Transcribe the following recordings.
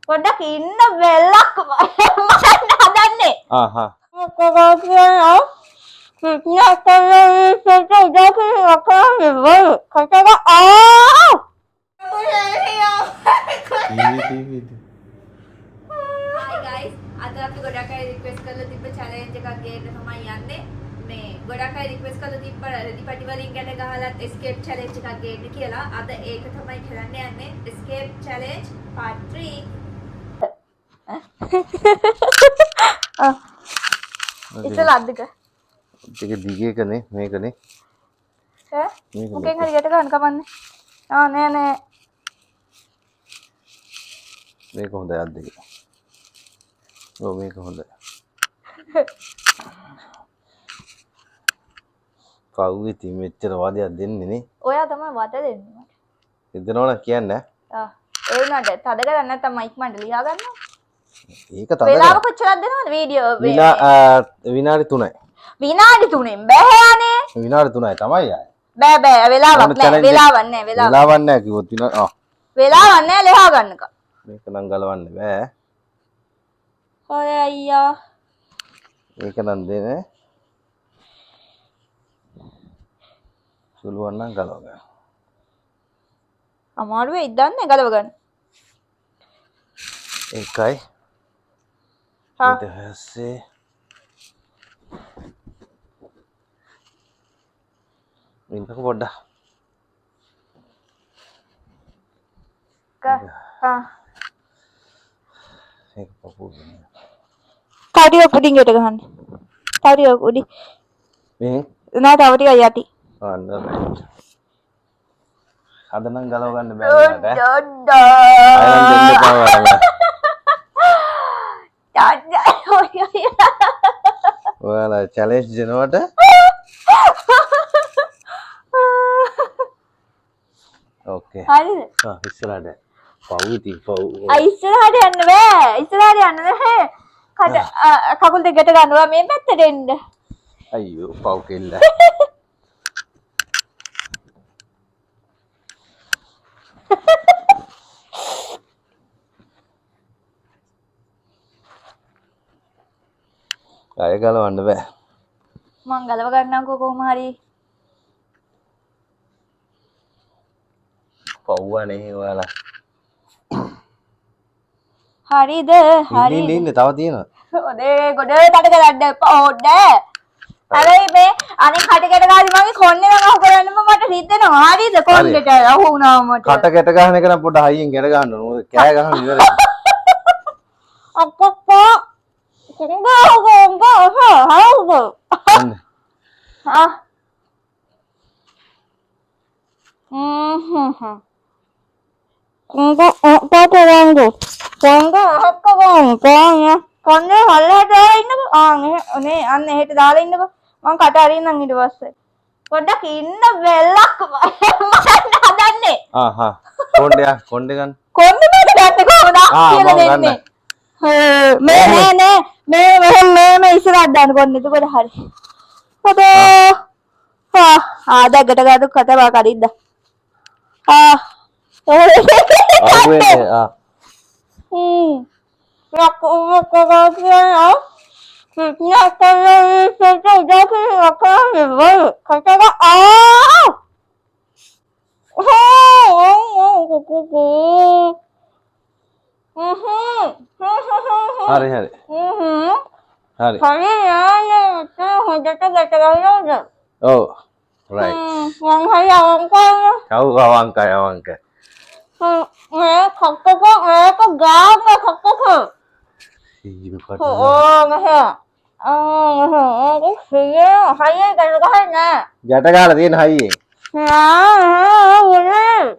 පොඩ්ඩක් ඉන්න වෙලක් මම හදන්නේ. මොකද කියනවා? පිටනකල්ලේ සෙට උදකේ වකරන්නේ වල කටක Hi guys, අද අපි ගොඩක් අය රික්වෙස්ට් කරලා තිබ්බ චැලෙන්ජ් එකක් ගේන්න තමයි යන්නේ. මේ ගොඩක් අය රික්වෙස්ට් කරලා තිබ්බ රෙදිපටි වලින් ගැට ගහලත් escape challenge එකක් ගේන්න කියලා. අද ඒක තමයි කරන්න යන්නේ. escape challenge part 3. ඉතල අද්දක. ඒක දිගේකනේ මේකනේ. ඈ? මොකෙන් හරි ගැට ගන්න කමන්නේ. නෑ. මේක හොඳයි අද්දක. ඔව් මේක හොඳයි. කවුද ඉතින් මෙච්චර වාදයක් දෙන්නේ නේ? ඔයා තමයි වද දෙන්නේ මට. හිතනවනම් කියන්නේ. ඒ වුණාට තද කරන්නේ නැත්නම් මයික් මණ්ඩ ලියා ගන්නවා. ඒක තද වෙලාව කොච්චරක් දෙනවද වීඩියෝ විනාඩි 3යි. විනාඩි 3න් බෑ යන්නේ. විනාඩි 3යි තමයි ආයේ. බෑ වෙලාවක් නෑ වෙලාවක් නෑ කිව්වොත් විනා වෙලාවක් නෑ ලෙහා ගන්නක. මේක නම් ගලවන්න බෑ. ඔය අයියා. ඒක නම් දෙන්නේ. සුළුවන් නම් ගලව ගන්න. අමාරු වෙයි දන්නේ ගලව ගන්න. ඒකයි. හා. ඊට පස්සේ ඉන්නක පොඩ්ඩක්. හා. ඒක පපුව. තාඩිය පුඩින් එකට ගහන්න. තාඩිය උඩි. මේ නෑ තව ටිකක් යටි. අන්න රයිට්. අද නම් ගලව ගන්න බෑ නේද? ඔයාලා චැලෙන්ජ් දෙනවට ඕකේ. හරිද? ඉස්සරහට. පව් ඉතින් පව්. ඉස්සරහට යන්න බෑ. ඉස්සරහට යන්න බෑ. කකුල් දෙකට ගන්නවා මේ පැත්තට එන්න. අයියෝ පව් කෙල්ල. අය ගලවන්න බෑ. මං ගලව ගන්නම්කෝ කොහොම හරි. පව්වනේ ඔයාලා. හරිද? ඉන්න තව තියෙනවා. ඔනේ ගොඩ තඩ කරන්න එපා ඕඩ. හැබැයි මේ අනික කටකට ගාලි මගේ කොන්නේ නම් අහු කරන්නම මට හිතෙනවා. හරිද? කොන්දේට අහු වුණා මට. කට කැට ගහන එක නම් පොඩ හයියෙන් ගැට ගන්න ඕන. මොකද කෑ ගහන ඉවරයි. අප්පා කොංගා කොන්නේ හල්ලට ඉන්නකෝ. නේ අන්න එහෙට දාලා ඉන්නකෝ. මං කට අරින්නම් ඊට පස්සේ. පොඩ්ඩක් ඉන්න වෙලක් මම හදන්නේ. කොණ්ඩේ ගන්න. කොණ්ඩේ මේක ගන්න කොහමද කියලා දෙන්නේ. මේ ඉස්සරහට දාන්න කොන්න එතකොට හරි. අදෝ දැගට ගාඩු කතාව කරිද්ද. හරි. හරි හොඳට ගැට ගන්නවද? ඔව් රයිට්. මං හරි අවංකයි. මේ කක්කක මේක ගාම කක්කක. සීරු කට. හයිය ගැට ගහන්න. ගැට ගහලා තියෙන හයියෙන්. ගහන්න.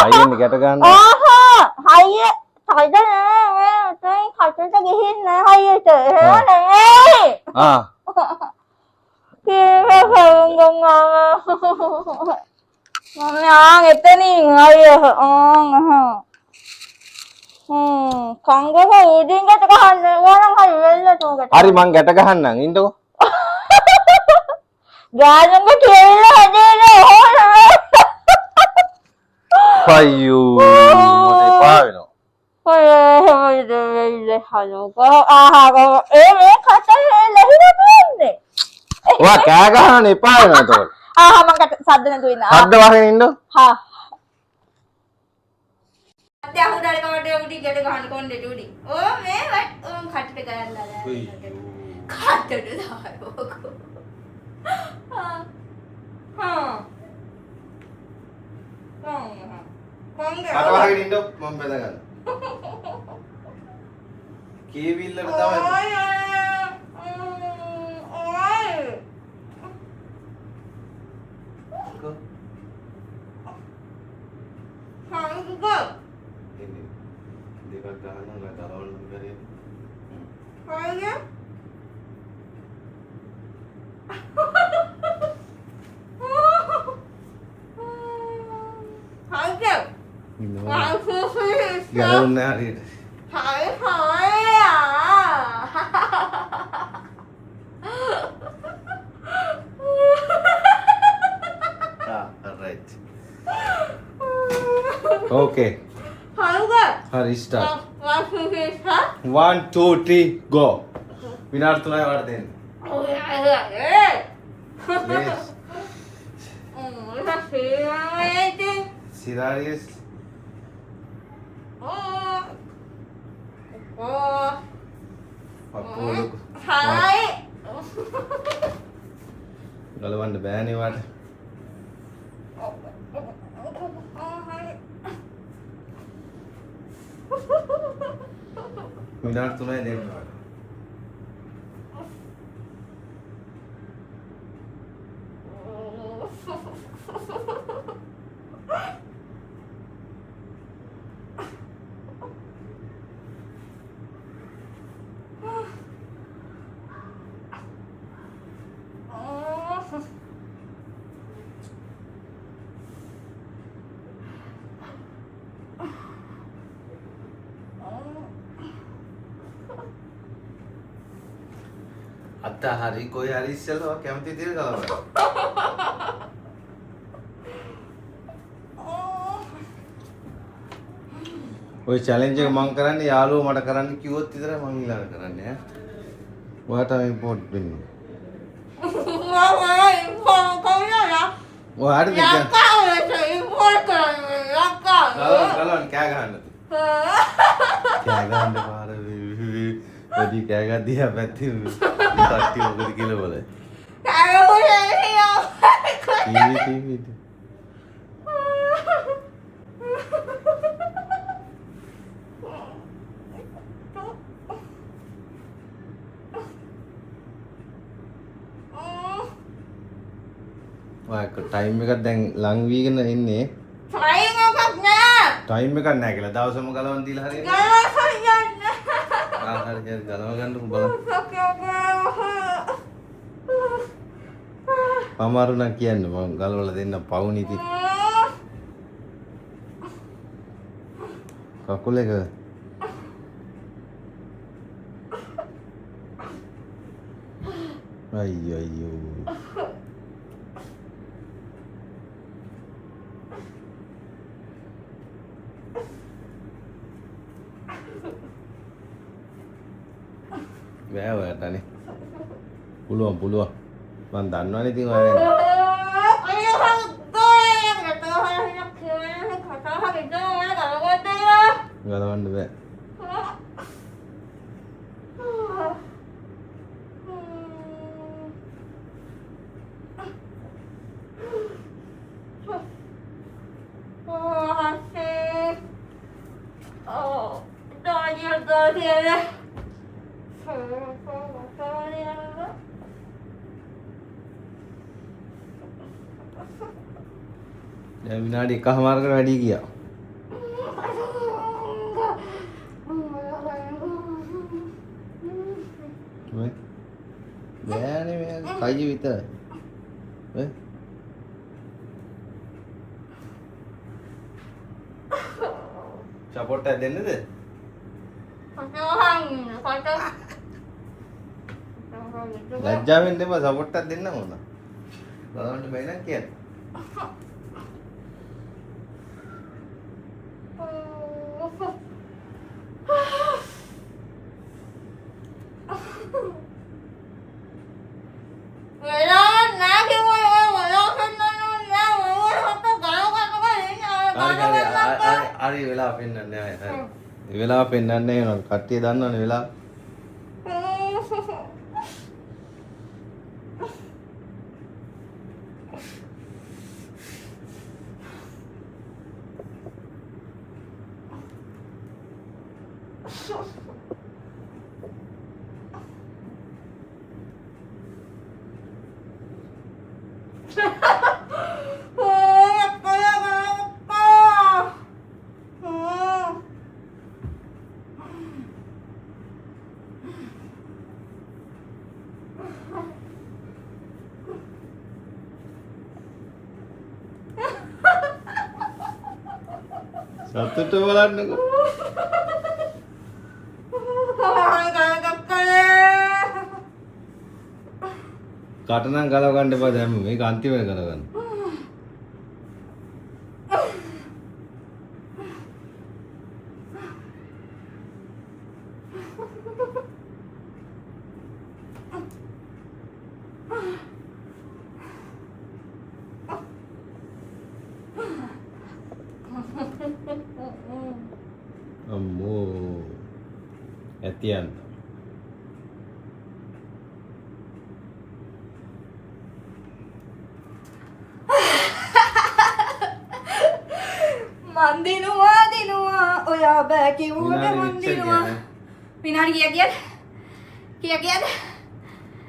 හයියෙන් ගැට ගන්න. හයිය තයිද නෑ මේ කටට ගිහින් නෑ හයියට. එහෙම මම එතනින් අයියෝ කංගක උඩින් ගැට ගහන්න ඕනම් හරි වෙල්ලට උකට. හරි මං ගැට ගහන්නම් ඉන්නකෝ. ගානක කියලා හදේනේ ඕන. අයියෝ මට එපා වෙනවා. ඔයා කෑ ගහන්න එපා වෙනවා එතකොට. සද්ද නැතුව ඉන්න. හද්ද වහගෙන ඉන්න. අත්‍ය අහුඩාලේ කවටේ උඩි ගැට ගහන්න කොණ්ඩේ උඩි. ඕ මේ ඕම් කටට ගයලා කටට දාරෝකෝ. කොංගේ කට වහගෙන ඉන්න මම බෙද ගන්න. කේවිල්ලට තමයි. දෙකක් ගහනවා දරවන්න කරේ. ගලවන්නේ හරියට. right. Okay. හරි start. 1 2 3 go. විනාඩි 3යි වට දෙන්න. Serious. අපෝලු. ගලවන්න බෑනේ වට. විනාඩි 3යි දෙන්න වට. අත්ත හරි කොයි හරි ඉස්සෙල්ලා කැමති දේ ගලවන්න. ඔය චැලෙන්ජ් එක මම කරන්නේ යාළුවෝ මට කරන්න කිව්වොත් විතරයි මම ඊළඟ කරන්නේ ඈ. ඔයාට ඉම්පෝට් වෙන්නේ. ඔයාට දෙන්න. ගලවන්න කෑ ගහන්න. කෑ ගහන්න පාර වැඩි කෑ ගහ දිහා පැත්තේ කට්ටිය මොකද කියලා බලයි. ටීවී ඔයක ටයිම් එකක් දැන් ලං වීගෙන ඉන්නේ. ටයිම් එකක් නැහැ කියලා දවසම ගලවන්න දීලා හරියට. හරි ගලව ගන්නකො බලන්න. පමාරු නම් කියන්න මම ගලවලා දෙන්න පවුනි ඉතින්. කකුල එක අයියෝ බෑ ඔයාට අනේ පුළුවන් මම දන්නවනේ ඉතින් ඔයා ගලවන්න බෑ දැන් විනාඩි 1කමාරකට වැඩි ගියා. වේ බෑනේ මේ කයි විතරයි. වේ සපෝට් එක දෙන්නද? ලැජ්ජාවෙන් දෙම සපෝට් එකක් දෙන්න ඕන. බලන්න බෑ නේද කියන්නේ. වෙලා නැහැ ඔය පෙන්නන්න නෑ ඔය හත ගාව හරි වෙලා පෙන්නන්නේ නැහැ. හරි. වෙලා පෙන්නන්නේ නැහැ. කට්ටිය දන්නවනේ වෙලා. සතුට බලන්නකො. කටනම් ගලව ගන්න එපා දැන් මේක අන්තිමට ගලවන්න. අම්මෝ ඇතියන් මන් දිනුවා ඔයා බෑ කිව්වට මන් දිනුවා විනාඩි කීයක්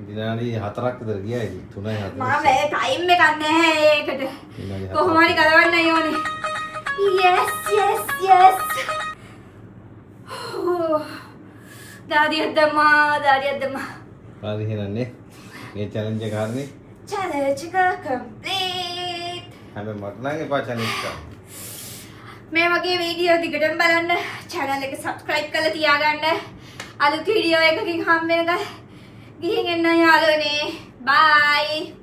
විනාඩි 4ක් විතර ගියා 3යි 4යි මම මේ ටයිම් එකක් නැහැ ඒකට කොහොම හරි ගලවන්නයි ඕනේ yes දාඩියක් දැම්මා හරි එහෙනම් මේ චැලෙන්ජ් එක හරිනේ challenge එක complete හැබැයි මට නම් එපා චැලෙන්ජ් එක මේ වගේ වීඩියෝ දිගටම බලන්න channel එක subscribe කරලා තියාගන්න අලුත් වීඩියෝ එකකින් හම්බ වෙනකන් ගිහින් එන්න යාළුවනේ bye